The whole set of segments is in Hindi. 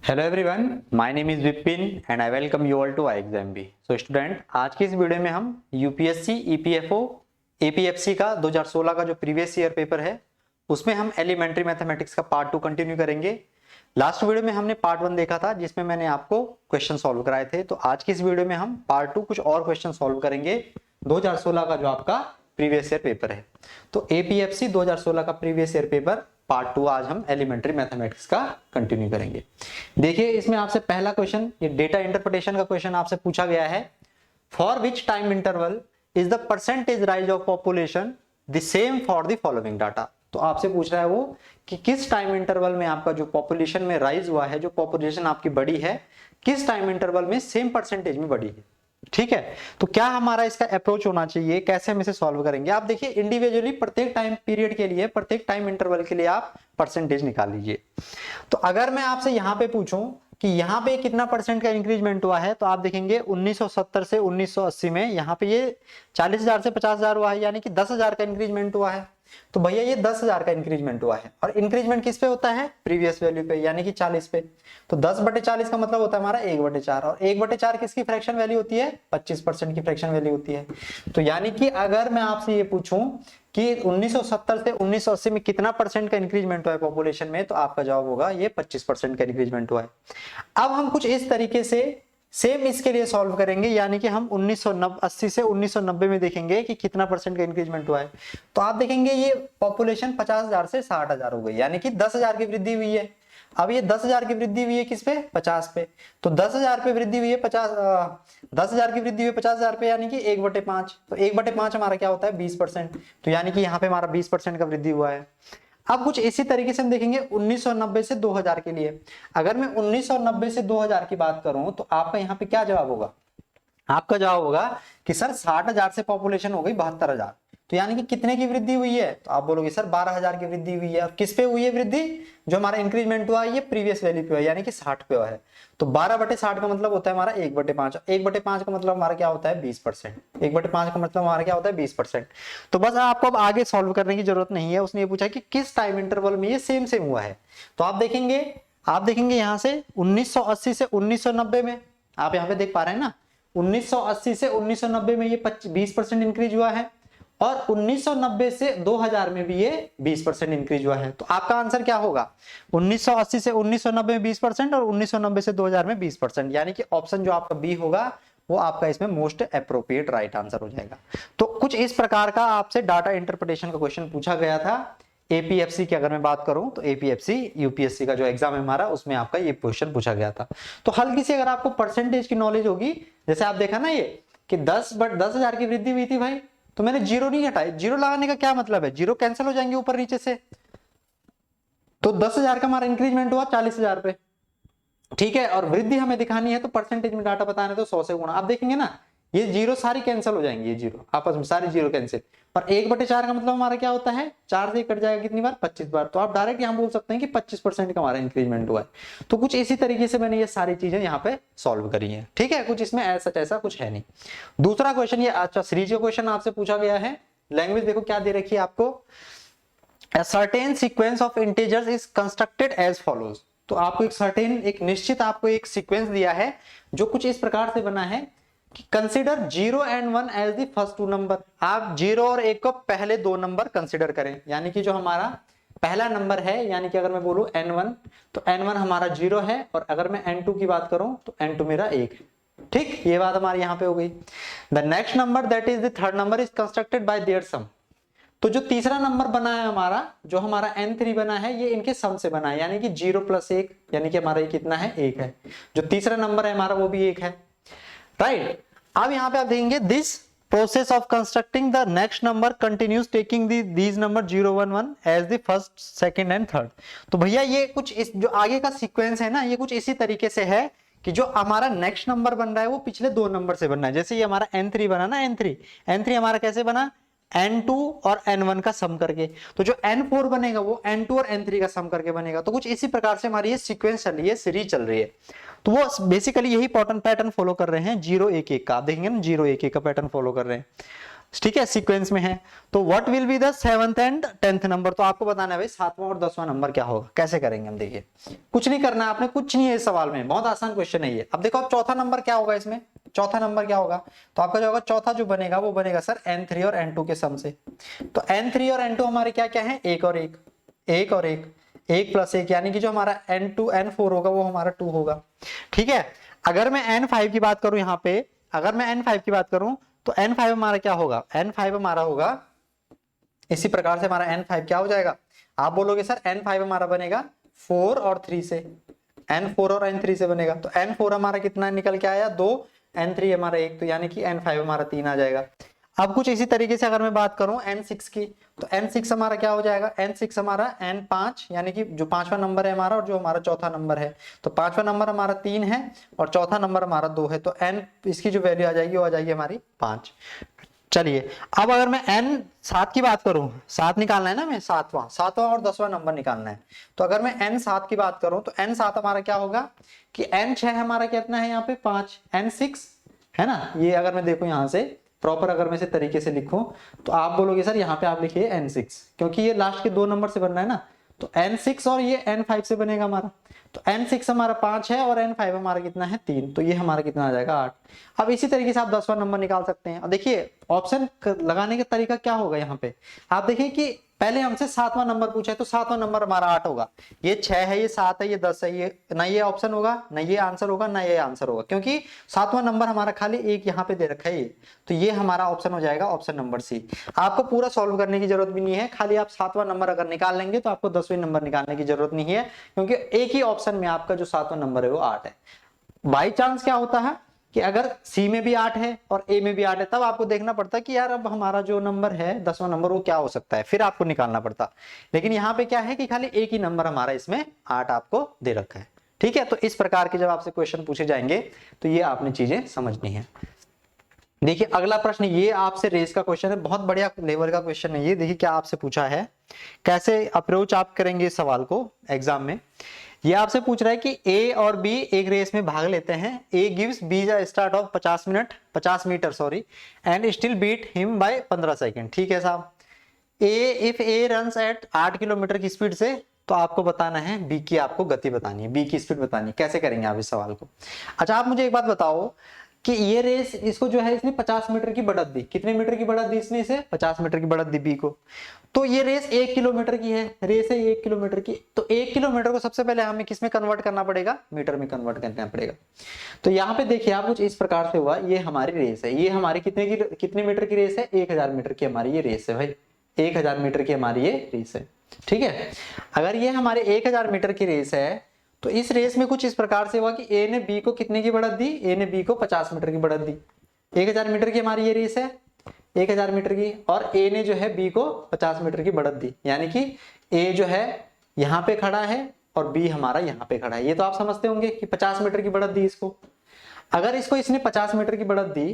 Hello everyone, my name is Vipin and I welcome you all to I exam B. So student, आज की इस वीडियो में हम यूपीएससी, ईपीएफओ, एपीएफसी का 2016 का जो प्रीवियस ईयर पेपर है उसमें हम एलिमेंट्री मैथमेटिक्स का पार्ट 2 कंटिन्यू करेंगे। लास्ट वीडियो में हमने पार्ट 1 देखा था जिसमें मैंने आपको क्वेश्चन सॉल्व कराए थे। तो आज की इस वीडियो में हम पार्ट 2 कुछ और क्वेश्चन सॉल्व करेंगे 2016 का जो आपका प्रीवियस ईयर पेपर है। तो एपीएफसी 2016 का प्रीवियस ईयर पेपर पार्ट 2 आज हम एलिमेंट्री मैथमेटिक्स का कंटिन्यू करेंगे। देखिए, इसमें आपसे पहला क्वेश्चन, ये डेटा इंटरप्रिटेशन का क्वेश्चन आपसे पूछा गया है। For which time interval is the percentage rise of population the same for the following data. तो आपसे पूछ रहा है वो कि किस टाइम इंटरवल में आपका जो पॉपुलेशन में राइज हुआ है, जो पॉपुलेशन आपकी बढ़ी है, किस टाइम इंटरवल में सेम परसेंटेज में बढ़ी है। ठीक है, तो क्या हमारा इसका अप्रोच होना चाहिए, कैसे हम इसे सॉल्व करेंगे। आप देखिए, इंडिविजुअली प्रत्येक टाइम पीरियड के लिए, प्रत्येक टाइम इंटरवल के लिए आप परसेंटेज निकाल लीजिए। तो अगर मैं आपसे यहां पे पूछूं कि यहाँ पे कितना परसेंट का इंक्रीजमेंट हुआ है, तो आप देखेंगे 1970 से 1980 में यहाँ पे ये 40,000 से 50,000 हुआ है, यानी कि 10,000 का इंक्रीजमेंट हुआ है। तो भैया ये 10,000 का इंक्रीजमेंट हुआ है, और इंक्रीजमेंट किस पे होता है, प्रीवियस वैल्यू पे, यानी कि 40 पे। तो 10/40 का मतलब होता है हमारा 1/4, और 1/4 किसकी फ्रैक्शन वैल्यू होती है, 25% की फ्रैक्शन वैल्यू होती है। तो यानी कि अगर मैं आपसे ये पूछूं कि 1970 से 1980 में कितना परसेंट का इंक्रीजमेंट हुआ है पॉपुलेशन में, तो आपका जवाब होगा ये 25% का इंक्रीजमेंट हुआ है। अब हम कुछ इस तरीके से सेम इसके लिए सॉल्व करेंगे, यानी कि हम 1980 से 1990 में देखेंगे कि कितना परसेंट का इंक्रीजमेंट हुआ है। तो आप देखेंगे ये पॉपुलेशन 50,000 से 60,000 हो गई, यानी कि 10,000 की वृद्धि हुई है। अब ये 10,000 की वृद्धि हुई है किस पे, 50 पे। तो 10,000 पे वृद्धि हुई है 10,000 की वृद्धि हुई 50,000 पे, यानी कि 1/5। तो 1/5 हमारा क्या होता है, 20%। तो यानी कि यहाँ पे हमारा 20% का वृद्धि हुआ है। अब कुछ इसी तरीके से हम देखेंगे 1990 से 2000 के लिए। अगर मैं 1990 से 2000 की बात करूं तो आपका यहाँ पे क्या जवाब होगा, आपका जवाब होगा कि सर 60,000 से पॉपुलेशन हो गई 72,000। तो यानी कि कितने की वृद्धि हुई है, तो आप बोलोगे सर 12,000 की वृद्धि हुई है। और किस पे हुई है वृद्धि, जो हमारा इंक्रीजमेंट हुआ है ये प्रीवियस वैल्यू पे हुआ है, यानी कि 60 पे हुआ है। तो 12/60 का मतलब होता है हमारा 1/5। 1/5 का मतलब हमारा क्या होता है, 20%। 1/5 का मतलब हमारा क्या होता है, 20%। तो बस आपको अब आगे सॉल्व करने की जरूरत नहीं है। उसने ये पूछा कि किस टाइम इंटरवल में ये सेम सेम हुआ है। तो आप देखेंगे यहां से 1980 से 1990 में, आप यहाँ पे देख पा रहे हैं ना, 1980 से 1990 में ये 20% इंक्रीज हुआ है, और 1990 से 2000 में भी ये 20% इंक्रीज हुआ है। तो आपका आंसर क्या होगा, 1980 से 1990 में 20% और 1990 से 2000 में 20%, यानी कि ऑप्शन जो आपका बी होगा वो आपका इसमें मोस्ट अप्रोप्रिएट राइट आंसर हो जाएगा। तो कुछ इस प्रकार का आपसे डाटा इंटरप्रिटेशन का क्वेश्चन पूछा गया था। एपीएफसी की अगर मैं बात करूं तो एपीएफसी यूपीएससी का जो एग्जाम है हमारा, उसमें आपका ये क्वेश्चन पूछा गया था। तो हल्की सी अगर आपको परसेंटेज की नॉलेज होगी, जैसे आप देखा ना ये कि 10/10,000 की वृद्धि हुई थी भाई, तो मैंने जीरो नहीं हटाई। जीरो लगाने का क्या मतलब है, जीरो कैंसिल हो जाएंगे ऊपर नीचे से। तो 10,000 का हमारा इंक्रीजमेंट हुआ 40,000 पे, ठीक है। और वृद्धि हमें दिखानी है तो परसेंटेज में डाटा बताना है तो 100 से गुणा। आप देखेंगे ना ये जीरो सारी कैंसिल हो जाएंगी, ये जीरो आपस में सारी जीरो कैंसिल। पर 1/4 का मतलब हमारा क्या होता है, 4 से कट जाएगा कितनी बार, 25 बार। तो आप डायरेक्ट यहाँ बोल सकते हैं कि 25% का हमारा इंक्रीजमेंट हुआ है। तो कुछ इसी तरीके से मैंने ये सारी चीजें यहाँ पे सॉल्व करी है, ठीक है। कुछ इसमें ऐसा कुछ है नहीं। दूसरा क्वेश्चन, ये अच्छा सीरीज का क्वेश्चन आपसे पूछा गया है। लैंग्वेज देखो क्या दे रखी है आपको, A certain sequence of integers is constructed as follows। तो आपको एक निश्चित आपको एक सीक्वेंस दिया है जो कुछ इस प्रकार से बना है कि consider 0 and 1 as the first 2 number. आप 0 और 1 को पहले 2 नंबर कंसिडर करें, यानी कि जो हमारा पहला नंबर है, यानी कि अगर मैं बोलूं n1, तो n1 हमारा 0 है, और अगर मैं n2 की बात करूं तो n2 मेरा 1 है। ठीक, ये बात हमारी यहां पे हो गई। The next number that is the third number is constructed by their sum. तो जो तीसरा नंबर बना है हमारा, जो हमारा n3 बना है, ये इनके सम से बना है, यानी कि 0 + 1, यानी कि हमारा ये कितना है, 1 है। जो तीसरा नंबर है हमारा वो भी 1 है, राइट। अब यहाँ पे आप देखेंगे this process of constructing the next number continues taking these number 0 1 1 as the first, second and third. तो भैया ये कुछ इस जो आगे का सीक्वेंस है ना, ये कुछ इसी तरीके से है कि जो हमारा नेक्स्ट नंबर बन रहा है वो पिछले 2 नंबर से बनना है। जैसे ये हमारा n3 बना ना, n3 हमारा कैसे बना, n2 और n1 का सम करके। तो जो n4 बनेगा वो n2 और n3 का सम करके बनेगा। तो कुछ इसी प्रकार से हमारी ये सीक्वेंस चल रही है, सीरीज चल रही है। तो वो बेसिकली यही पैटर्न फॉलो कर रहे हैं 0 1 1 का। आप देखेंगे ना 0 1 1 का पैटर्न फॉलो कर रहे हैं। ठीक है, सीक्वेंस में है। तो what will be the 7th and 10th number, तो आपको बताना है भाई 7वां और 10वां नंबर क्या होगा। कैसे करेंगे हम, देखिए कुछ नहीं करना है आपने, कुछ नहीं है इस सवाल में, बहुत आसान क्वेश्चन है ये। अब देखो अब चौथा नंबर क्या होगा इसमें, चौथा नंबर क्या होगा, तो आपका जो होगा चौथा जो बनेगा वो बनेगा सर n3 और n2 के सम से। तो n3 और n2 हमारे क्या क्या है, एक और एक, एक और एक, एक प्लस एक, यानी कि जो हमारा n2 n4 होगा वो हमारा 2 होगा। ठीक है, अगर मैं n5 की बात करूं यहाँ पे, अगर मैं n5 की बात करूं तो n5 हमारा क्या होगा, n5 हमारा होगा इसी प्रकार से, हमारा n5 क्या हो जाएगा, आप बोलोगे सर n5 हमारा बनेगा 4 और 3 से, n4 और n3 से बनेगा। तो n4 हमारा कितना निकल के आया 2, n3 हमारा 1, तो यानी कि n5 हमारा 3 आ जाएगा। अब कुछ इसी तरीके से अगर मैं बात करूं n6 की, तो n6 हमारा क्या हो जाएगा, n6 हमारा n5, यानी कि जो पांचवा नंबर है हमारा और जो हमारा चौथा नंबर है, तो पांचवा नंबर हमारा 3 है और चौथा नंबर हमारा 2 है, तो n इसकी जो वैल्यू आ जाएगी वो आ जाएगी हमारी 5। चलिए अब अगर मैं n7 की बात करूं, 7 निकालना है ना, मैं सातवां और 10वां नंबर निकालना है, तो अगर मैं n7 की बात करूं तो n7 हमारा क्या होगा कि n6 हमारा कितना है यहाँ पे 5, n6 है ना, ये अगर मैं देखूं यहाँ से प्रॉपर, अगर मैं इसे तरीके से लिखूं तो आप बोलोगे सर यहाँ पे आप लिखिए n6, क्योंकि ये लास्ट के 2 नंबर से बनना है ना, तो n6 और ये n5 से बनेगा हमारा। तो n6 हमारा 5 है और n5 हमारा कितना है 3, तो ये हमारा कितना आ जाएगा 8। अब इसी तरीके से आप 10वां नंबर निकाल सकते हैं। और देखिए ऑप्शन लगाने का तरीका क्या होगा, यहाँ पे आप देखिए कि पहले हमसे 7वां नंबर पूछा है, तो 7वां नंबर हमारा 8 होगा, ये 6 है, ये 7 है, ये 10 है, ये ना ये ऑप्शन होगा, ना ये आंसर होगा, ना ये आंसर होगा, क्योंकि 7वां नंबर हमारा खाली एक यहाँ पे दे रखा है ये, तो ये हमारा ऑप्शन हो जाएगा ऑप्शन नंबर सी। आपको पूरा सॉल्व करने की जरूरत भी नहीं है, खाली आप 7वां नंबर अगर निकाल लेंगे तो आपको 10वें नंबर निकालने की जरूरत नहीं है, क्योंकि एक ही ऑप्शन में आपका जो 7वां नंबर है वो 8 है। बाई चांस क्या होता है कि अगर सी में भी 8 है और ए में भी 8 है, तब आपको देखना पड़ता है कि यार अब हमारा जो नंबर है 10वां नंबर वो क्या हो सकता है, फिर आपको निकालना पड़ता। लेकिन यहाँ पे क्या है कि खाली एक ही नंबर हमारा इसमें 8 आपको दे रखा है। ठीक है, तो इस प्रकार के जब आपसे क्वेश्चन पूछे जाएंगे तो ये आपने चीजें समझनी है। देखिए अगला प्रश्न, ये आपसे रेस का क्वेश्चन है, बहुत बढ़िया लेवल का क्वेश्चन है ये। देखिए क्या आपसे पूछा है, कैसे अप्रोच आप करेंगे इस सवाल को एग्जाम में। ये आपसे पूछ रहा है कि ए और बी एक रेस में भाग लेते हैं, A gives B the start of 50 metre sorry and still beat him by 15 second. ठीक है साहब, if A runs at 8 kilometre की स्पीड से, तो आपको बताना है बी की, आपको गति बतानी है, बी की स्पीड बतानी है। कैसे करेंगे आप इस सवाल को। अच्छा आप मुझे एक बात बताओ कि ये रेस इसको जो है इसने 50 मीटर की बढ़त दी, कितने मीटर की बढ़त दी इसने, इसे 50 मीटर की बढ़त दी बी को। तो ये रेस 1 किलोमीटर की है, रेस है 1 किलोमीटर की, तो 1 किलोमीटर को सबसे पहले हमें किस में कन्वर्ट करना पड़ेगा, मीटर में कन्वर्ट करना पड़ेगा। तो यहाँ पे देखिए आप कुछ इस प्रकार से हुआ, ये हमारी रेस है, ये हमारी कितने मीटर की रेस है, 1000 मीटर की हमारी ये रेस है भाई, 1000 मीटर की हमारी ये रेस है। ठीक है, अगर ये हमारे 1000 मीटर की रेस है तो इस रेस में कुछ इस प्रकार से हुआ कि ए ने बी को कितने की बढ़त दी, ए ने बी को 50 मीटर की बढ़त दी। 1000 मीटर की हमारी ये रेस है, 1000 मीटर की, और ए ने जो है बी को 50 मीटर की बढ़त दी, यानी कि ए जो है यहाँ पे खड़ा है और बी हमारा यहाँ पे खड़ा है। ये तो आप समझते होंगे कि 50 मीटर की बढ़त दी इसको। अगर इसको इसने 50 मीटर की बढ़त दी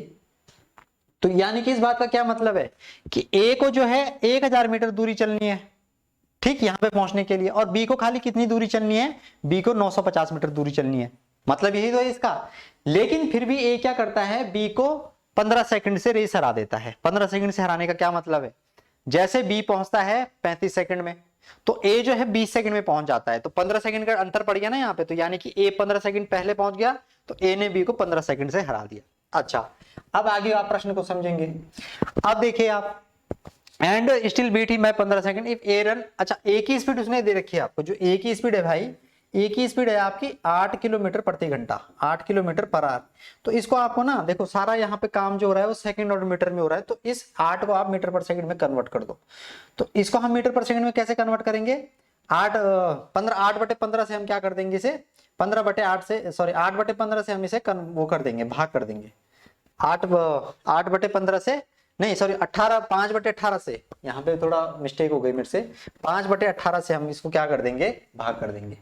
तो यानी कि इस बात का क्या मतलब है कि ए को जो है 1000 मीटर दूरी चलनी है, ठीक, यहां पे पहुंचने के लिए, और बी को खाली कितनी दूरी चलनी है, बी को 950 मीटर दूरी चलनी है, मतलब यही तो है इसका। लेकिन फिर भी ए क्या करता है, बी को 15 सेकंड से रेस हरा देता है। 15 सेकंड से हराने का क्या मतलब है, जैसे बी पहुंचता है 35 सेकंड में तो ए जो है 20 सेकंड में पहुंच जाता है, तो 15 सेकंड का अंतर पड़ गया ना यहाँ पे, तो यानी कि ए 15 सेकंड पहले पहुंच गया, तो ए ने बी को 15 सेकंड से हरा दिया। अच्छा अब आगे आप प्रश्न को समझेंगे। अब देखिए आप, and still beat he by 15 second if A run. अच्छा ए की स्पीड उसने दे रखी है आपको, जो ए की स्पीड है भाई, ए की स्पीड है आपकी 8 किलोमीटर प्रति घंटा, 8 किलोमीटर पर आवर। तो इसको आपको ना देखो, सारा यहाँ पे काम जो हो रहा है वो सेकंड और मीटर में हो रहा है, तो इस 8 को आप मीटर पर सेकंड में कन्वर्ट कर दो। तो इसको हम मीटर पर सेकंड में कैसे कन्वर्ट करेंगे, 8/15 से हम क्या कर देंगे इसे, 15/8 से, सॉरी 8/15 से हम इसे वो कर देंगे, भाग कर देंगे। 8/15 से नहीं, सॉरी 5/18 से, यहाँ पे थोड़ा मिस्टेक हो गई मेरे से, 5/18 से हम इसको क्या कर देंगे, भाग कर देंगे।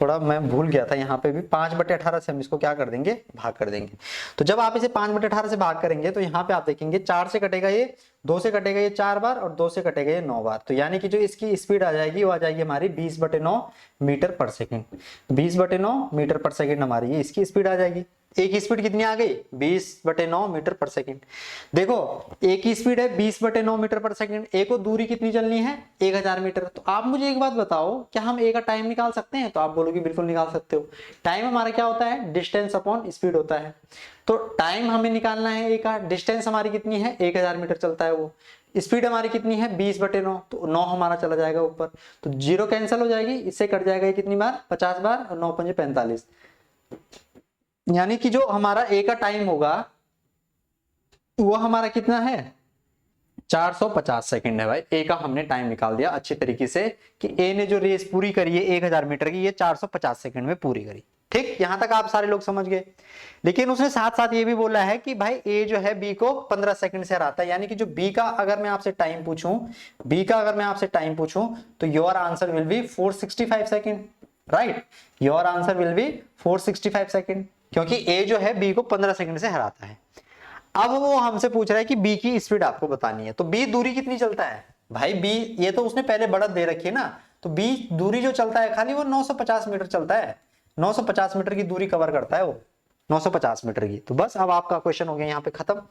थोड़ा मैं भूल गया था, यहाँ पे भी 5/18 से हम इसको क्या कर देंगे, भाग कर देंगे। तो जब आप इसे 5/18 से भाग करेंगे तो यहाँ पे आप देखेंगे 4 से कटेगा ये 2 से कटेगा ये 4 बार और 2 से कटेगा ये 9 बार। तो यानी कि जो इसकी स्पीड आ जाएगी वो आ जाएगी हमारी 20/9 मीटर पर सेकेंड। 20/9 मीटर पर सेकेंड हमारी ये इसकी स्पीड आ जाएगी। ए की स्पीड कितनी आ गई? 20/9 मीटर पर सेकेंड। देखो ए की स्पीड है 20/9 मीटर पर सेकेंड, ए को दूरी कितनी चलनी है? 1000 मीटर। तो आप मुझे एक बात बताओ, क्या हम ए का टाइम निकाल सकते हैं? तो आप बोलोगे बिल्कुल निकाल सकते हो। टाइम हमारा क्या होता है? डिस्टेंस अपॉन स्पीड होता है। तो टाइम हमें निकालना है ए का, डिस्टेंस हमारी कितनी है? 1000 मीटर चलता है वो, स्पीड हमारी कितनी है? 20/9, तो 9 हमारा चला जाएगा ऊपर, तो 0 कैंसिल हो जाएगी, इससे कट जाएगा ये कितनी बार? 50 बार, और 9 पंजे 45। यानी कि जो हमारा ए का टाइम होगा वो हमारा कितना है? 450 सेकंड है भाई। ए का हमने टाइम निकाल दिया अच्छी तरीके से कि ए ने जो रेस पूरी करी है 1000 मीटर की, ये 450 सेकंड में पूरी करी। ठीक, यहां तक आप सारे लोग समझ गए। लेकिन उसने साथ साथ ये भी बोला है कि भाई ए जो है बी को 15 सेकंड से हराता है। यानी कि जो बी का अगर मैं आपसे टाइम पूछूं, तो your answer will be 465 second. Right, your answer will be 465 second, क्योंकि ए जो है बी को 15 सेकंड से हराता है। अब वो हमसे पूछ रहा है कि बी की स्पीड आपको बतानी है। तो बी दूरी कितनी चलता है भाई? बी ये तो उसने पहले बढ़त दे रखी है ना, तो बी दूरी जो चलता है खाली वो 950 मीटर चलता है। 950 मीटर की दूरी कवर करता है वो, 950 मीटर की। तो बस अब आपका क्वेश्चन हो गया यहाँ पे खत्म।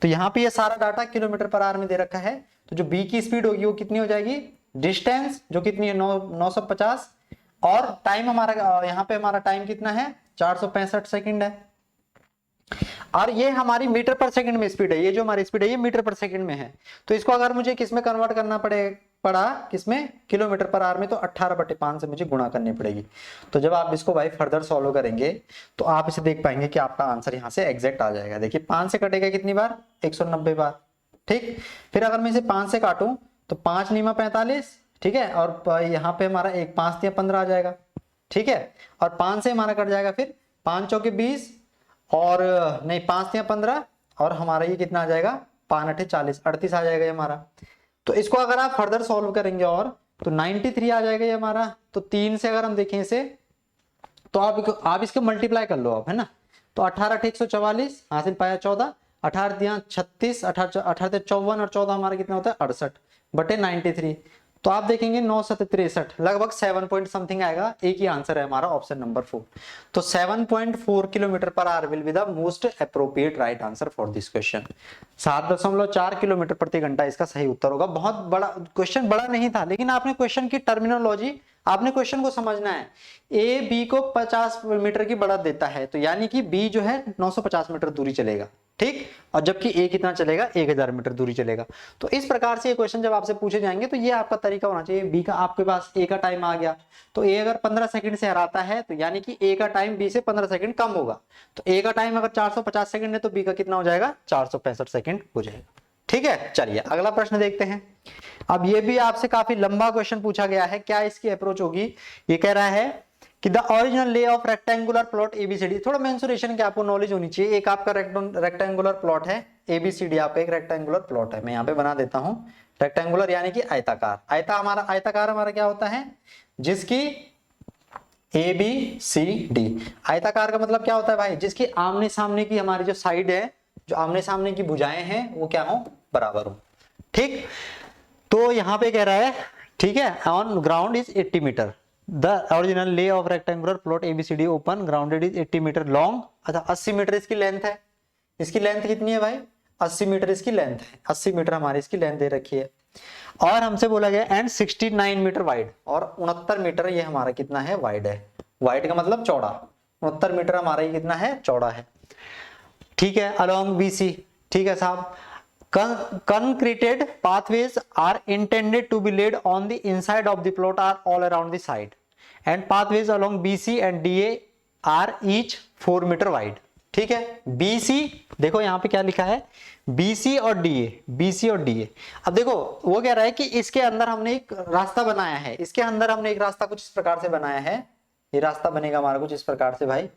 तो यहाँ पे ये सारा डाटा किलोमीटर पर आवर में दे रखा है। तो जो बी की स्पीड होगी वो कितनी हो जाएगी? डिस्टेंस जो कितनी है 950, और टाइम हमारा यहाँ पे हमारा टाइम कितना है? 465 सेकंड है। और ये हमारी मीटर पर सेकंड में स्पीड है, ये जो हमारी स्पीड है ये मीटर पर सेकंड में है। तो इसको अगर मुझे किसमें कन्वर्ट करना पड़ा किसमें? किलोमीटर पर आवर में, तो 18/5 से मुझे गुणा करनी पड़ेगी। तो जब आप इसको भाई फर्दर सॉल्व करेंगे तो आप इसे देख पाएंगे कि आपका आंसर यहाँ से एग्जैक्ट आ जाएगा। देखिए 5 से कटेगा कितनी बार? 190 बार। ठीक, फिर अगर मैं इसे 5 से काटूं तो 5 × 45, ठीक है, और यहाँ पे हमारा 5 × 15 आ जाएगा। ठीक है, और 5 से हमारा कट जाएगा फिर 5 चौके 20, और नहीं 5 × 15, और हमारा ये कितना आ जाएगा? 5 × 8 40, 38 आ जाएगा ये हमारा। तो इसको अगर आप फर्दर सॉल्व करेंगे और तो 93 आ जाएगा ये हमारा। तो 3 से अगर हम देखें इसे, तो आप इसको मल्टीप्लाई कर लो आप, है ना। तो 18 × 8 144, हासिल पाया 14, 18 × 36, 18 × 54, और 14 हमारा कितना होता है? 68/93। तो आप देखेंगे 9 × 7 63, लगभग 7 पॉइंट समथिंग आएगा। एक ही आंसर है हमारा, ऑप्शन नंबर 4। तो 7.4 kilometre per hour will be the most appropriate right answer for this question. 7.4 kilometre प्रति घंटा इसका सही उत्तर होगा। बहुत बड़ा क्वेश्चन, बड़ा नहीं था, लेकिन आपने क्वेश्चन की टर्मिनोलॉजी, आपने क्वेश्चन को समझना है। ए बी को 50 मीटर की बढ़त देता है, तो यानी कि बी जो है 950 मीटर दूरी चलेगा। ठीक, और जबकि ए कितना चलेगा? 1000 मीटर दूरी चलेगा। तो इस प्रकार से ये क्वेश्चन जब आपसे पूछे जाएंगे तो ये आपका तरीका होना चाहिए। बी का आपके पास ए का टाइम आ गया, तो ए अगर 15 सेकंड से हराता है तो यानी कि ए का टाइम बी से 15 सेकंड कम होगा। तो ए का टाइम अगर 450 सेकंड है तो बी का कितना हो जाएगा? 465 सेकंड हो जाएगा। ठीक है, चलिए अगला प्रश्न देखते हैं। अब ये भी आपसे काफी लंबा क्वेश्चन पूछा गया है, क्या इसकी अप्रोच होगी? ये कह रहा है कि the original lay of rectangular plot ABCD. थोड़ा मेंसुरेशन की आपको नॉलेज होनी चाहिए। एक आपका रेक्टेंगुलर प्लॉट है, एबीसीडी आपका एक रेक्टेंगुलर प्लॉट है। मैं यहाँ पे बना देता हूं रेक्टेंगुलर यानी कि आयताकार। आयताकार हमारा क्या होता है? जिसकी ए बी सी डी। आयताकार का मतलब क्या होता है भाई? जिसकी आमने सामने की हमारी जो साइड है, जो आमने सामने की भुजाएं हैं वो क्या हो? बराबर हो। ठीक, तो यहां पे कह रहा है, ठीक है, on ground is 80 metre. The original lay of rectangular plot ABCD open grounded is 80 metre long. अच्छा 80 मीटर इसकी लेंथ है। इसकी लेंथ कितनी है भाई? 80 मीटर इसकी लेंथ है। 80 मीटर हमारी इसकी लेंथ दे रखी है, और हमसे बोला गया एंड 69 मीटर वाइड, और 69 मीटर ये हमारा कितना है? वाइड है। वाइड का मतलब चौड़ा। 69 मीटर हमारा ये कितना है? चौड़ा है। ठीक है, अलोंग बीसी। ठीक है साहब, concreted pathways are intended to be laid on the inside of the plot are all around the side, and pathways along BC and DA are each 4 metre wide। ठीक है, BC देखो यहाँ पे क्या लिखा है? BC और DA, BC और DA। अब देखो वो कह रहा है कि इसके अंदर हमने एक रास्ता बनाया है, इसके अंदर हमने एक रास्ता कुछ इस प्रकार से बनाया है। ये रास्ता बनेगा हमारा कुछ इस प्रकार से भाई,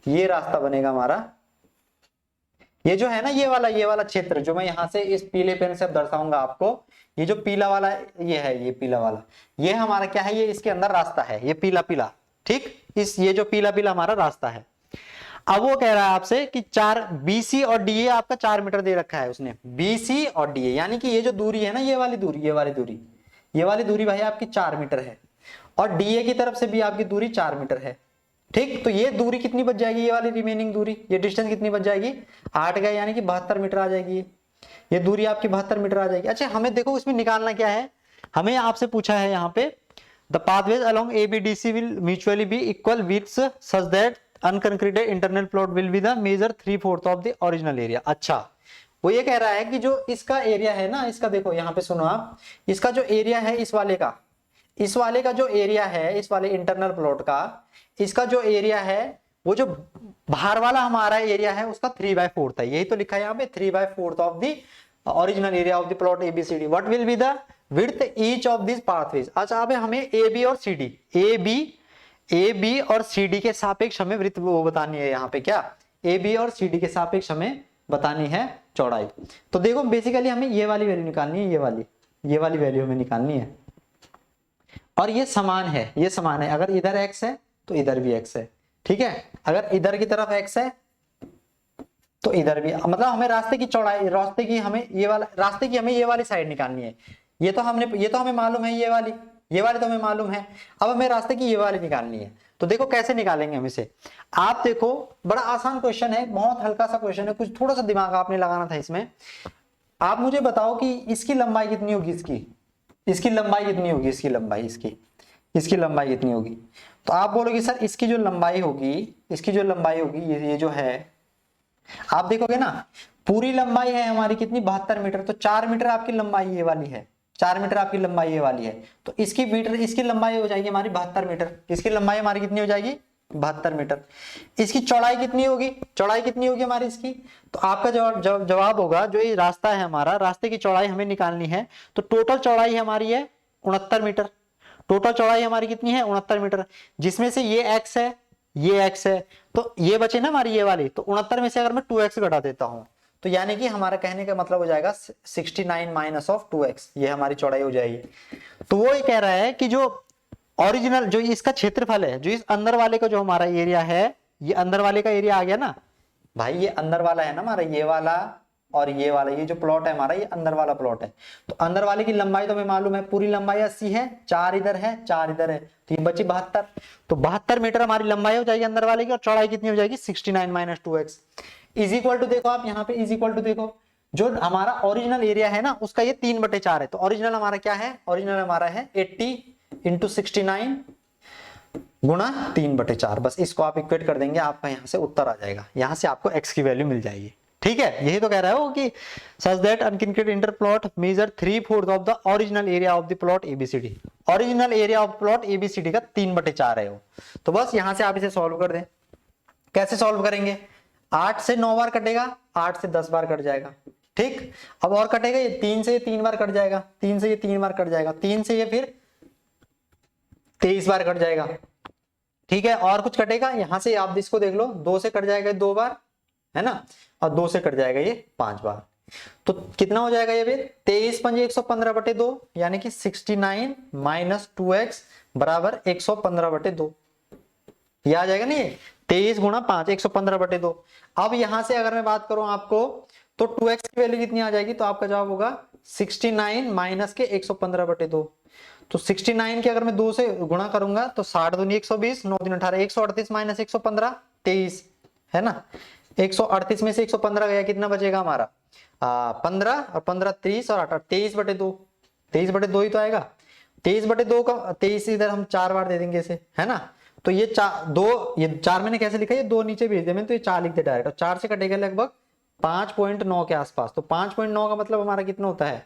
ये रास्ता बनेगा हमारा। ये जो है ना ये वाला क्षेत्र जो मैं यहाँ से इस पीले पेन से अब दर्शाऊंगा आपको, ये जो पीला वाला ये है, ये पीला वाला, ये हमारा क्या है? ये इसके अंदर रास्ता है, ये पीला पीला। ठीक, ये जो पीला पीला हमारा रास्ता है। अब वो कह रहा है आपसे कि 4 BC और DA आपका 4 मीटर दे रखा है उसने, BC और DA, यानी कि ये जो दूरी है ना, ये वाली दूरी, ये वाली दूरी भाई आपकी 4 मीटर है, और DA की तरफ से भी आपकी दूरी 4 मीटर है। ठीक, तो ये दूरी कितनी बच जाएगी, ये वाली रिमेनिंग दूरी, ये डिस्टेंस कितनी बच जाएगी, 8 गए, यानी कि 72 मीटर आ जाएगी। ये दूरी आपकी 72 मीटर आ जाएगी। अच्छा, हमें देखो इसमें निकालना क्या है, हमें आपसे पूछा है यहाँ पे the pathways along ABDC will mutually be equal widths such that unconcreted internal plot will be the major 3/4 of the original area. अच्छा, वो ये कह रहा है कि जो इसका एरिया है ना, इसका देखो यहाँ पे सुनो आप, इसका जो एरिया है इस वाले का जो एरिया है, इस वाले इंटरनल प्लॉट का, इसका जो एरिया है, वो जो बाहर वाला हमारा एरिया है उसका 3/4 है। यही तो लिखा है यहाँ पे, 3/4 of the original area of the plot ABCD। What will be the width each of this pathways. अच्छा, अब हमें AB और CD के सापेक्ष हमें वृत्त वो बतानी है यहाँ पे, क्या AB और CD के सापेक्ष हमें बतानी है चौड़ाई। तो देखो बेसिकली हमें ये वाली वैल्यू निकालनी है, ये वाली वैल्यू हमें निकालनी है, और ये समान है, अगर इधर x है तो इधर भी x है। ठीक है, अगर इधर की तरफ x है तो इधर भी, मतलब हमें रास्ते की चौड़ाई, रास्ते की हमें ये वाली साइड निकालनी है। ये तो हमें मालूम है, ये वाली तो हमें मालूम है। अब हमें रास्ते की ये वाली निकालनी है। तो देखो कैसे निकालेंगे हम इसे। आप देखो, बड़ा आसान क्वेश्चन है, बहुत हल्का सा क्वेश्चन है, कुछ थोड़ा सा दिमाग आपने लगाना था इसमें। आप मुझे बताओ कि इसकी लंबाई कितनी होगी, इसकी लंबाई कितनी होगी, इसकी लंबाई कितनी होगी। तो आप बोलोगे सर इसकी जो लंबाई होगी, ये जो है, आप देखोगे ना, पूरी लंबाई है हमारी कितनी, 72 मीटर। तो 4 मीटर आपकी लंबाई ये वाली है, 4 मीटर आपकी लंबाई ये वाली है। तो इसकी लंबाई हो जाएगी हमारी 72 मीटर। इसकी लंबाई हमारी कितनी हो जाएगी, 72 मीटर। इसकी चौड़ाई कितनी होगी, हमारी इसकी। तो आपका जवाब होगा, जो ये रास्ता है हमारा, रास्ते की चौड़ाई हमें निकालनी है। तो टोटल चौड़ाई हमारी है 69 मीटर। टोटल चौड़ाई हमारी कितनी है, 69 मीटर, जिसमें से ये x है, ये x है, तो ये बचे ना हमारी ये वाली। तो 69 में से अगर मैं 2x घटा देता हूं, तो यानी कि हमारा कहने का मतलब हो जाएगा 69 माइनस ऑफ 2x, ये हमारी चौड़ाई हो जाएगी। तो वो ये कह रहा है कि जो ओरिजिनल, जो इसका क्षेत्रफल है, जो इस अंदर वाले का जो हमारा एरिया है, ये अंदर वाले का एरिया आ गया ना भाई, ये अंदर वाला है ना हमारा, ये वाला और ये वाला, ये जो प्लॉट है हमारा, ये अंदर वाला प्लॉट है। तो अंदर वाले की लंबाई तो हमें मालूम है, पूरी लंबाई 80 है, 4 इधर है, 4 इधर है, तो ये बची 72। तो 72 मीटर हमारी लंबाई हो जाएगी अंदर वाले की, और चौड़ाई कितनी हो जाएगी, 69 minus 2x। Is equal to, देखो आप यहाँ पे इज इक्वल टू देखो, जो हमारा ओरिजिनल एरिया है ना, उसका ये 3/4 है। तो ओरिजिनल हमारा क्या है, ओरिजिनल हमारा है 80 इंटू 69 गुणा 3/4। बस इसको आप इक्वेट कर देंगे, आपका यहाँ से उत्तर आ जाएगा, यहाँ से आपको x की वैल्यू मिल जाएगी। ठीक है, यही तो कह रहा है वो कि such that unconcreted interplot major 3/4 of the original area of the plot ABCD। Original area of plot ABCD का 3/4 है वो। तो बस यहाँ से आप इसे सॉल्व कर दें। कैसे सॉल्व करेंगे, 8 से 9 बार कटेगा, 8 से 10 बार कट जाएगा। ठीक, अब और कटेगा, ये 3 से ये 3 बार कट जाएगा, 3 से ये 3 बार कट जाएगा, 3 से ये फिर 23 बार कट जाएगा। ठीक है, और कुछ कटेगा, यहां से आप इसको देख लो, 2 से कट जाएगा 2 बार, है ना, और 2 से कट जाएगा ये 5 बार। तो कितना हो जाएगा ये भी, 23 पंजे 115/2, यानी कि 69 माइनस 2x बराबर 115/2। ये आ जाएगा नहीं, 23 गुणा 5, 115/2। अब यहां से अगर मैं बात करूं आपको, तो 2x की वैल्यू कितनी आ जाएगी, तो आपका जवाब होगा 69 माइनस के 115/2। तो 69 के अगर मैं 2 से गुणा करूंगा तो 60 दूनी 120, 9 दूनी 18, 138 माइनस 115 23, है ना। 138 में से 115 गया, कितना बचेगा हमारा 15, और 15 30 और 8 23/2, 23/2 ही तो आएगा। 23/2 का 23 इधर हम 4 बार दे देंगे इसे, है ना। तो ये 4 मैंने कैसे लिखा, ये 2 नीचे भेज दिया मैंने, तो ये 4 लिख दे डायरेक्ट, और 4 से कटेगा लगभग 5.9 के आसपास। तो 5.9 का मतलब हमारा कितना होता है,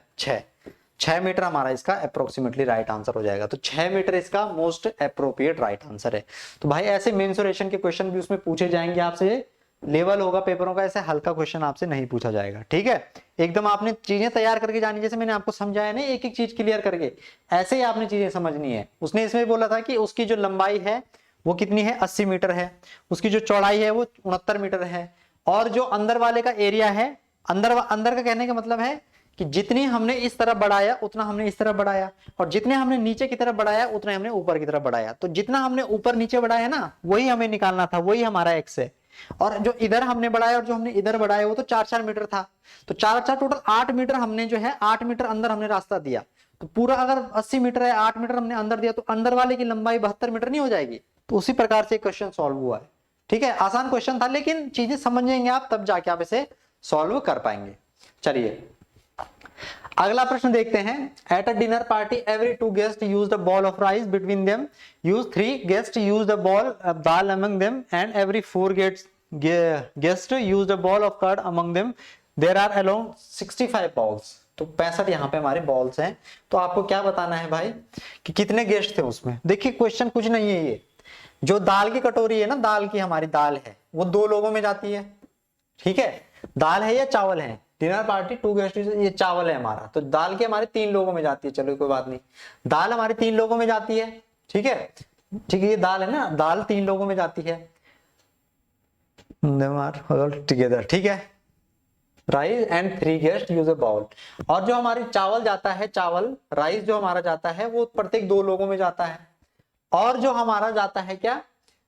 6 मीटर हमारा इसका अप्रोक्सीमेटली राइट आंसर हो जाएगा। तो 6 मीटर इसका मोस्ट अप्रोप्रिएट राइट आंसर है। तो भाई ऐसे मेंसुरेशन के क्वेश्चन भी उसमें पूछे जाएंगे आपसे, लेवल होगा पेपरों का, ऐसे हल्का क्वेश्चन आपसे नहीं पूछा जाएगा। ठीक है, एकदम आपने चीजें तैयार करके जानी, जैसे मैंने आपको समझाया ना, एक एक चीज क्लियर करके, ऐसे ही आपने चीजें समझनी है। उसने इसमें बोला था कि उसकी जो लंबाई है वो कितनी है, 80 मीटर है, उसकी जो चौड़ाई है वो 69 मीटर है, और जो अंदर वाले का एरिया है, अंदर का कहने का मतलब है कि जितनी हमने इस तरफ बढ़ाया उतना हमने इस तरफ बढ़ाया, और जितने हमने नीचे की तरफ बढ़ाया उतने हमने ऊपर की तरफ बढ़ाया। तो जितना हमने ऊपर नीचे बढ़ाया ना, वही हमें निकालना था, वही हमारा x है। और जो इधर हमने बढ़ाया और जो हमने इधर बढ़ाया वो तो 4-4 मीटर था, तो 4-4 टोटल 8 मीटर हमने जो है 8 मीटर अंदर हमने रास्ता दिया। तो पूरा अगर 80 मीटर है, 8 मीटर हमने अंदर दिया, तो अंदर वाले की लंबाई 72 मीटर नहीं हो जाएगी? तो उसी प्रकार से क्वेश्चन सॉल्व हुआ है। ठीक है, आसान क्वेश्चन था, लेकिन चीजें समझेंगे आप तब जाके आप इसे सॉल्व कर पाएंगे। चलिए अगला प्रश्न देखते हैं। At a dinner party every 2 guest used a ball of rice between them, use 3 guest used a ball dal among them and every 4 guest used a ball of curd among them, there are around 65 balls. तो 65 यहाँ पे हमारे बॉल्स हैं। तो आपको क्या बताना है भाई कि कितने गेस्ट थे उसमें। देखिए क्वेश्चन कुछ नहीं है, ये जो दाल की कटोरी है ना, दाल की हमारी दाल है वो 2 लोगों में जाती है। ठीक है, दाल है या चावल है? डिनर पार्टी 2 गेस्ट, ये चावल है हमारा, तो दाल के हमारे 3 लोगों में जाती है। चलो कोई बात नहीं, दाल हमारी 3 लोगों में जाती है। ठीक है, ठीक है, ये दाल है ना, दाल 3 लोगों में जाती है टुगेदर। ठीक है, rice and 3 guest use a bowl. और जो हमारी चावल जाता है, चावल राइस जो हमारा जाता है वो प्रत्येक 2 लोगों में जाता है। और जो हमारा जाता है क्या,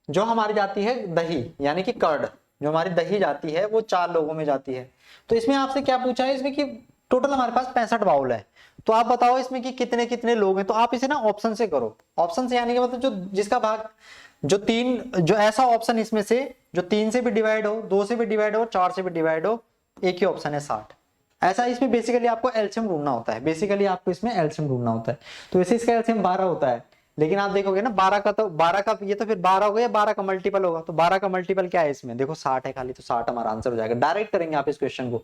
जो हमारी जाती है दही यानी कि कर्ड, जो हमारी दही जाती है वो 4 लोगों में जाती है। तो इसमें आपसे क्या पूछा है, इसमें कि टोटल हमारे पास 65 बाउल है, तो आप बताओ इसमें कि कितने कितने लोग हैं। तो आप इसे ना ऑप्शन से करो, ऑप्शन से यानी कि मतलब जो जिसका भाग जो 3, जो ऐसा ऑप्शन इसमें से जो 3 से भी डिवाइड हो, 2 से भी डिवाइड हो, 4 से भी डिवाइड हो, एक ही ऑप्शन है 60। ऐसा इसमें बेसिकली आपको एलसीएम ढूंढना होता है, बेसिकली आपको इसमें एलसीएम ढूंढना होता है। तो वैसे इसका एलसीएम 12 होता है, लेकिन आप देखोगे ना 12 का, तो 12 का ये तो फिर 12 होगा या 12 का मल्टीपल होगा। तो 12 का मल्टीपल क्या है इसमें, देखो 60 है खाली, तो 60 हमारा आंसर हो जाएगा। डायरेक्ट करेंगे आप इस क्वेश्चन को।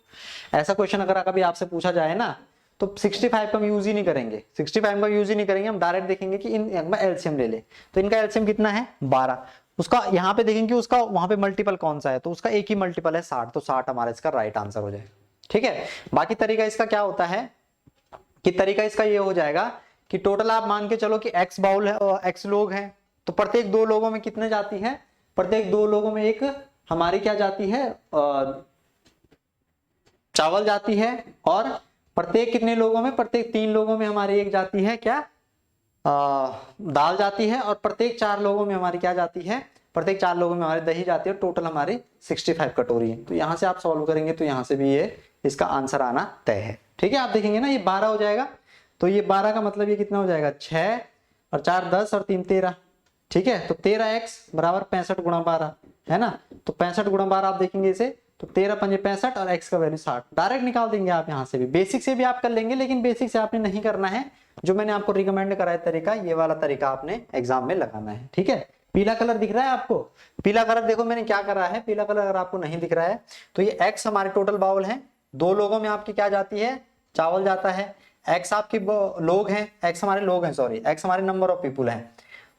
ऐसा क्वेश्चन अगर कभी आपसे पूछा जाए ना तो 65 का हम यूज ही नहीं करेंगे, 65 का यूज ही नहीं करेंगे, हम डायरेक्ट देखेंगे कि इन एलसीएम ले ले। तो इनका एलसीएम कितना है 12, उसका यहाँ पे देखेंगे उसका वहां पे मल्टीपल कौन सा है, तो उसका एक ही मल्टीपल है 60, तो 60 हमारा इसका राइट आंसर हो जाएगा। ठीक है, बाकी तरीका इसका क्या होता है कि तरीका इसका ये हो जाएगा कि टोटल आप मान के चलो कि x बाउल है और x लोग हैं, तो प्रत्येक 2 लोगों में कितने जाती है, प्रत्येक 2 लोगों में एक हमारी क्या जाती है, चावल जाती है। और प्रत्येक कितने लोगों में, प्रत्येक 3 लोगों में हमारी एक जाती है क्या, दाल जाती है। और प्रत्येक 4 लोगों में हमारी क्या जाती है, प्रत्येक 4 लोगों में हमारी दही जाती है। टोटल हमारी 65 कटोरी है। तो यहां से आप सॉल्व करेंगे तो यहां से भी ये इसका आंसर आना तय है। ठीक है, आप देखेंगे ना ये 12 हो जाएगा, तो ये 12 का मतलब ये कितना हो जाएगा, 6 और 4 10 और 3 13। ठीक है, तो 13x बराबर 65 गुणा 12 है ना, तो 65 गुणा 12 आप देखेंगे इसे, तो 13 पंजे 65 और x का वैल्यू 60। डायरेक्ट निकाल देंगे आप यहाँ से भी, बेसिक से भी आप कर लेंगे, लेकिन बेसिक से आपने नहीं करना है। जो मैंने आपको रिकमेंड कराया तरीका, ये वाला तरीका आपने एग्जाम में लगाना है। ठीक है, पीला कलर दिख रहा है आपको, पीला कलर देखो मैंने क्या करा है, पीला कलर अगर आपको नहीं दिख रहा है तो ये x हमारे टोटल बाउल है, 2 लोगों में आपकी क्या जाती है, चावल जाता है। x आपके लोग हैं, x हमारे लोग हैं, सॉरी x हमारे नंबर ऑफ पीपुल हैं,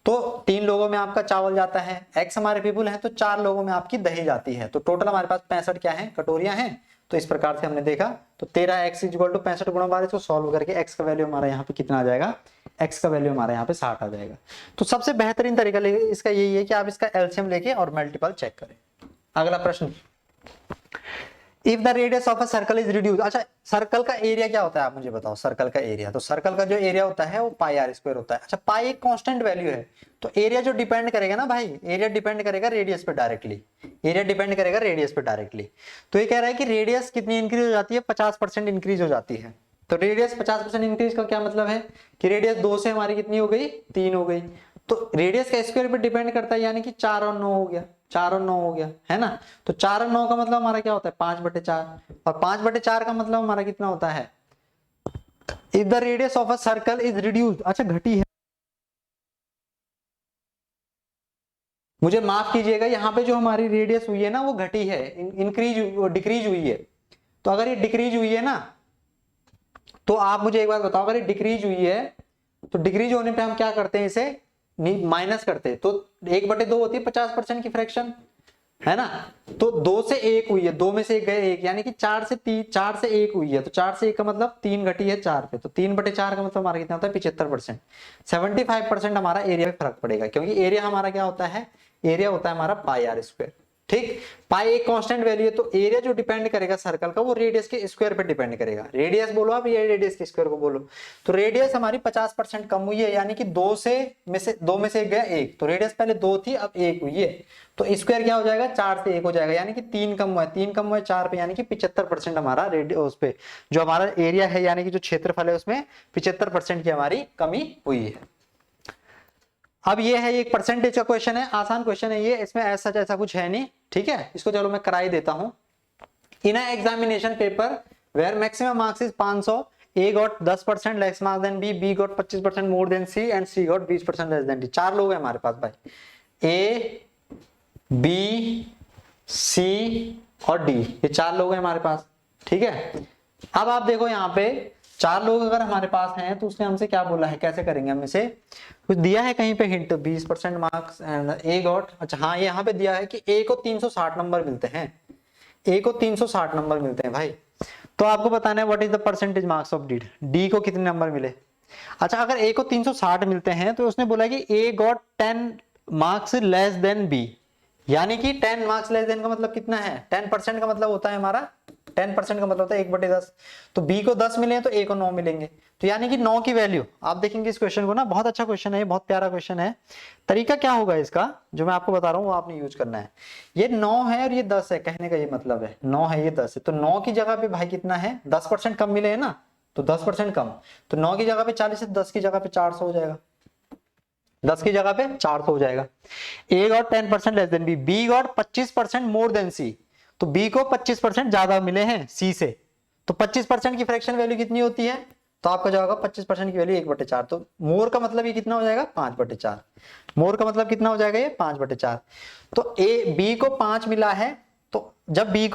तो 3 लोगों में आपका चावल जाता है। x हमारे पीपुल हैं तो 4 लोगों में आपकी दही जाती है। तो टोटल हमारे पास 65 क्या है, कटोरियां हैं। तो इस प्रकार से हमने देखा, तो 13x = 65 गुणा 12, इसको सॉल्व करके x का वैल्यू हमारा यहाँ पे कितना आ जाएगा, x का वैल्यू हमारे यहाँ पे 60 आ जाएगा। तो सबसे बेहतरीन तरीका इसका यही है कि आप इसका एलसीएम लेके और मल्टीपल चेक करें। अगला प्रश्न, if the radius of a circle is reduce. अच्छा, सर्कल का एरिया क्या होता है आप मुझे बताओ, सर्कल का एरिया। तो सर्कल का जो एरिया होता है वो पाई आर स्क्वायर होता है। अच्छा, पाई एक कांस्टेंट वैल्यू है, तो एरिया जो डिपेंड करेगा ना भाई, एरिया डिपेंड करेगा रेडियस पे डायरेक्टली, एरिया डिपेंड करेगा रेडियस पे डायरेक्टली। तो ये कह रहा है कि रेडियस कितनी इंक्रीज हो जाती है, 50% इंक्रीज हो जाती है। तो रेडियस 50% इंक्रीज का क्या मतलब है कि रेडियस 2 से हमारी कितनी हो गई, 3 हो गई। तो रेडियस का स्क्वायर पे डिपेंड करता है, यानी कि 4 और 9 हो गया, 4 और 9 हो गया, है ना। तो 4 और 9 का मतलब हमारा क्या होता है, 5/4, और 5/4 का मतलब हमारा कितना होता है, if the radius of a circle is reduced. अच्छा, घटी है, मुझे माफ कीजिएगा, यहाँ पे जो हमारी रेडियस हुई है ना वो घटी है, इंक्रीज डिक्रीज हुई है। तो अगर ये डिक्रीज हुई है ना, तो आप मुझे एक बात बताओ, अगर ये डिक्रीज हुई है तो डिक्रीज होने पे हम क्या करते हैं, इसे माइनस करते हैं। तो 1/2 होती है 50% की फ्रैक्शन, है ना। तो 2 से 1 हुई है, 2 में से 1 गए 1, यानी कि 4 से 1 हुई है। तो 4 से 1 का मतलब 3 घटी है 4 पे, तो 3/4 का मतलब हमारा कितना होता है, 75%। 75% हमारा एरिया में फर्क पड़ेगा, क्योंकि एरिया हमारा क्या होता है, एरिया होता है हमारा पाई आर स्क्वायर। ठीक। पाई एक कांस्टेंट वैल्यू है, तो एरिया जो डिपेंड करेगा सर्कल का वो रेडियस के स्क्वायर पे डिपेंड करेगा। रेडियस बोलो आप, ये रेडियस के स्क्वायर को बोलो। तो रेडियस हमारी 50% कम हुई है, यानी कि दो में से एक गया एक, तो रेडियस पहले 2 थी अब 1 हुई है, तो स्क्वायर क्या हो जाएगा 4 से 1 हो जाएगा, यानी कि 3 कम हुआ है, 3 कम हुआ है 4 पे, यानी कि 75% हमारा रेडियस पे जो हमारा एरिया है यानी कि जो क्षेत्रफल है उसमें 75% की हमारी कमी हुई है। अब ये है एक परसेंटेज का क्वेश्चन है, आसान क्वेश्चन है ये, इसमें ऐसा कुछ है नहीं, ठीक है। इसको चलो मैं कराई देता हूं। In examination paper where maximum marks is 500, A got 10% less marks than B got 25% more than C and C got 20% less than D। 4 लोग हैं हमारे पास भाई, A, B, C और D, ये 4 लोग हैं हमारे पास, ठीक है। अब आप देखो यहाँ पे 4 लोग अगर हमारे पास हैं तो उसने हमसे क्या बोला है, कैसे करेंगे, हम इसे कुछ दिया है कहीं पे hint, 20% marks and A got, अच्छा हाँ यहाँ पे दिया है कि A को 360 नंबर मिलते हैं, A को 360 नंबर मिलते हैं भाई। तो आपको बताना है what is the percentage marks of D, D को कितने नंबर मिले। अच्छा अगर ए को 360 मिलते हैं तो उसने बोला कि A got 10 marks less than B, यानी कि 10 मार्क्स लेस देन का मतलब कितना है, 10% का मतलब होता है हमारा, 10% का मतलब होता है 1/10, तो बी को 10 मिले हैं तो ए को 9 मिलेंगे, तो यानी कि 9 की वैल्यू, आप देखेंगे इस क्वेश्चन को ना, बहुत अच्छा क्वेश्चन है, बहुत प्यारा क्वेश्चन है। तरीका क्या होगा इसका, जो मैं आपको बता रहा हूँ वो आपने यूज करना है। ये 9 है और ये 10 है, कहने का ये मतलब है 9 है ये 10 है, तो 9 की जगह पे भाई कितना है, 10% कम मिले है ना, तो 10% कम, तो 9 की जगह पे 40 है, 10 की जगह पे 400 हो जाएगा, 10 की जगह पे 400 हो जाएगा। A got 10% less than B, B got 25% more than C, तो बी को 25% ज्यादा मिले हैं सी से, तो 25% की फ्रैक्शन वैल्यू कितनी होती है, तो आपका जो होगा 25% की वैल्यू 1/4, तो मोर का मतलब ये कितना हो जाएगा 5/4, मोर का मतलब कितना हो जाएगा ये 5/4। तो ए बी को 5 मिला है, तो जब बी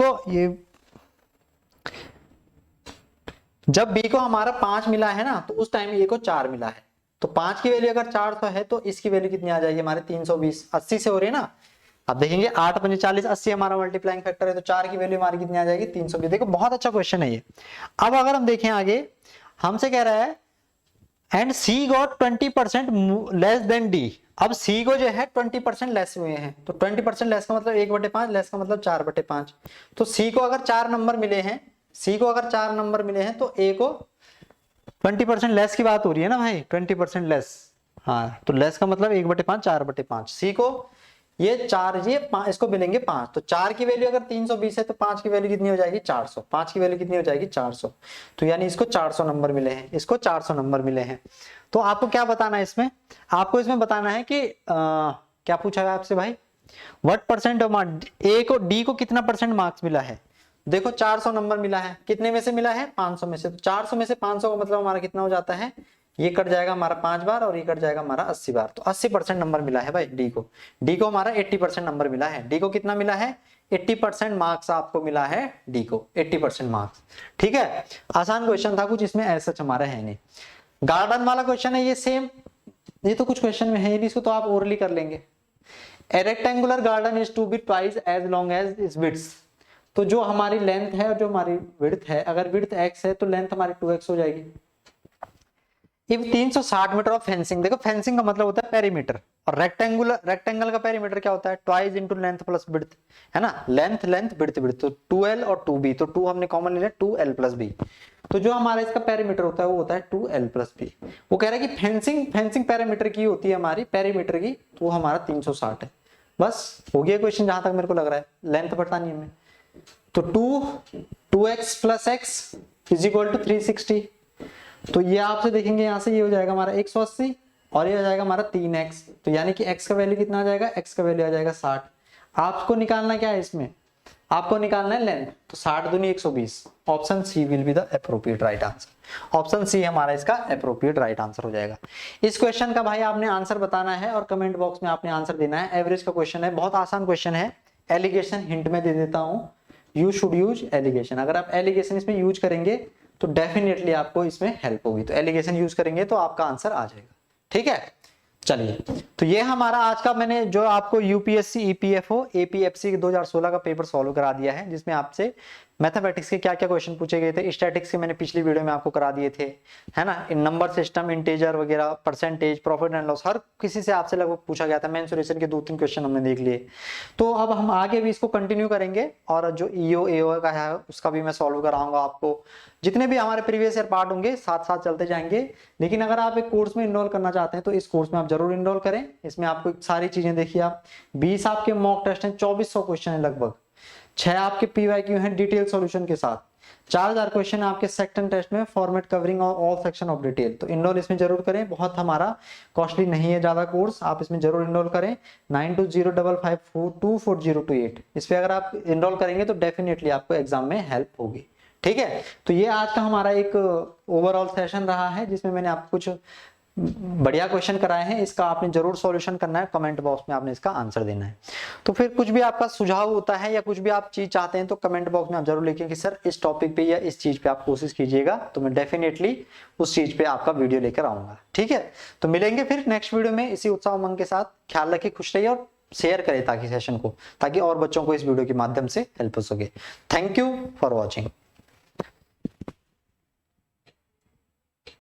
को हमारा 5 मिला है ना, तो उस टाइम ए को 4 मिला है, तो 5 की वैल्यू अगर 400 है तो इसकी वैल्यू कितनी आ जाएगी हमारे 320, 80 से हो रही है ना। अब देखेंगे 8 5 40, 80 हमारा मल्टीप्लाइंग फैक्टर है, तो 4 की वैल्यू हमारी कितनी आ जाएगी 320। देखो बहुत अच्छा क्वेश्चन है ये। अब अगर हम देखें आगे, हमसे कह रहा है and C got 20% less than D, अब सी को जो है 20% लेस हुए हैं, तो 20% लेस का मतलब 1/5, लेस का मतलब 4/5, तो सी को अगर 4 नंबर मिले हैं, सी को अगर 4 नंबर मिले हैं तो ए को 20% लेस की बात हो रही है ना भाई, 20% लेस, हाँ तो लेस का मतलब 1/5 4/5, सी को ये 4, ये इसको मिलेंगे 5, तो 4 की वैल्यू अगर 320 है तो 5 की वैल्यू कितनी हो जाएगी 400, 5 की वैल्यू कितनी हो जाएगी 400, तो यानी इसको 400 नंबर मिले हैं, इसको 400 नंबर मिले हैं। तो आपको क्या बताना है इसमें, आपको इसमें बताना है कि क्या पूछा है आपसे भाई, व्हाट परसेंट ऑफ मार्क्स, ए को डी को कितना परसेंट मार्क्स मिला है। देखो 400 नंबर मिला है, कितने में से मिला है 500 में से, तो 400 में से 500 का मतलब हमारा कितना हो जाता है, ये कट जाएगा हमारा 5 बार और ये कट जाएगा हमारा 80 बार, तो 80% नंबर मिला है भाई डी को। डी को हमारा 80% नंबर मिला है, डी को कितना मिला है 80% मार्क्स आपको मिला है, डी को 80% मार्क्स, ठीक है। आसान क्वेश्चन था कुछ, इसमें ऐसा हमारा है नहीं। गार्डन वाला क्वेश्चन है ये सेम, ये तो कुछ क्वेश्चन में है, इसको तो आप ओरली कर लेंगे। A rectangular garden is to be twice as long as is width, तो जो हमारी लेंथ है और जो हमारी विड्थ है, अगर विड्थ x है तो लेंथ हमारी 2x हो जाएगी। इफ 360 मीटर ऑफ फेंसिंग, देखो फेंसिंग का मतलब होता है पेरीमीटर, और रेक्टेंगल का पेरीमीटर क्या होता है twice into length plus width, है ना, लेंथ विड्थ विड्थ, तो 2l और 2b, तो 2 हमने कॉमन ले लिया 2l प्लस b, तो जो हमारा इसका पेरीमीटर होता है वो होता है 2l प्लस b। वो कह रहा है कि फेंसिंग पेरीमीटर की होती है हमारी, पेरीमीटर की, तो हमारा 360 है। बस हो गया क्वेश्चन जहां तक मेरे को लग रहा है, लेंथ बतानी है हमें, तो 2x plus x is equal to 360, तो ये आपसे देखेंगे यहां से ये हो जाएगा हमारा 180 और ये हो जाएगा हमारा 3x, तो यानी कि x का वैल्यू कितना आ जाएगा, x का वैल्यू आ जाएगा 60। आपको निकालना क्या है इसमें, आपको निकालना है लेंथ, तो 60 दूनी 120, option C will be the appropriate right answer, option C हमारा इसका एप्रोप्रिएट राइट आंसर हो जाएगा। इस क्वेश्चन का भाई आपने आंसर बताना है और कमेंट बॉक्स में आपने आंसर देना है। एवरेज का क्वेश्चन है, बहुत आसान क्वेश्चन है। एलिगेशन हिंट में दे देता हूं, यू शुड यूज एलिगेशन, अगर आप एलिगेशन इसमें यूज करेंगे तो डेफिनेटली आपको इसमें हेल्प होगी, तो एलिगेशन यूज करेंगे तो आपका आंसर आ जाएगा, ठीक है। चलिए, तो ये हमारा आज का, मैंने जो आपको यूपीएससी ईपीएफओ एपीएफसी 2016 का पेपर सॉल्व करा दिया है, जिसमें आपसे मैथमेटिक्स के क्या क्या क्वेश्चन पूछे गए थे, स्टैटिक्स के मैंने पिछली वीडियो में आपको करा दिए थे, है ना, इन नंबर सिस्टम, इंटीजर वगैरह, परसेंटेज, प्रॉफिट एंड लॉस, हर किसी से आपसे लगभग पूछा गया था। मेंसुरेशन के 2-3 क्वेश्चन हमने देख लिए। तो अब हम आगे भी इसको कंटिन्यू करेंगे, और जो ईओ एओ का है उसका भी मैं सॉल्व कराऊंगा आपको। जितने भी हमारे प्रीवियस ईयर पार्ट होंगे साथ साथ चलते जाएंगे। लेकिन अगर आप एक कोर्स में इनरोल करना चाहते हैं तो इस कोर्स में आप जरूर इनरोल करें। इसमें आपको सारी चीजें देखिए, आप 20 आपके मॉक टेस्ट हैं, 2400 क्वेश्चन है लगभग, 6 आपके पीवाईक्यू हैं डिटेल सॉल्यूशन के साथ, 4000 क्वेश्चन आपके सेक्शन टेस्ट में format covering all section of detail. तो इनरोल इसमें जरूर करें, बहुत हमारा कॉस्टली नहीं है ज्यादा कोर्स, आप इसमें जरूर इनरोल करें। 9205524028 इस पे अगर आप इनरोल करेंगे तो डेफिनेटली आपको एग्जाम में हेल्प होगी। ठीक है, तो ये आज का हमारा एक ओवरऑल सेशन रहा है, जिसमें मैंने आपको कुछ बढ़िया क्वेश्चन कराए हैं। इसका आपने जरूर सॉल्यूशन करना है, कमेंट बॉक्स में आपने इसका आंसर देना है। तो फिर कुछ भी आपका सुझाव होता है या कुछ भी आप चीज चाहते हैं तो कमेंट बॉक्स में आप जरूर लिखें कि सर इस टॉपिक पे या इस चीज पे आप कोशिश कीजिएगा, तो मैं डेफिनेटली उस चीज पे आपका वीडियो लेकर आऊंगा। ठीक है, तो मिलेंगे फिर नेक्स्ट वीडियो में इसी उत्साह उमंग के साथ। ख्याल रखिए, खुश रहिए और शेयर करें ताकि सेशन को, ताकि और बच्चों को इस वीडियो के माध्यम से हेल्प हो सके। Thank you for watching.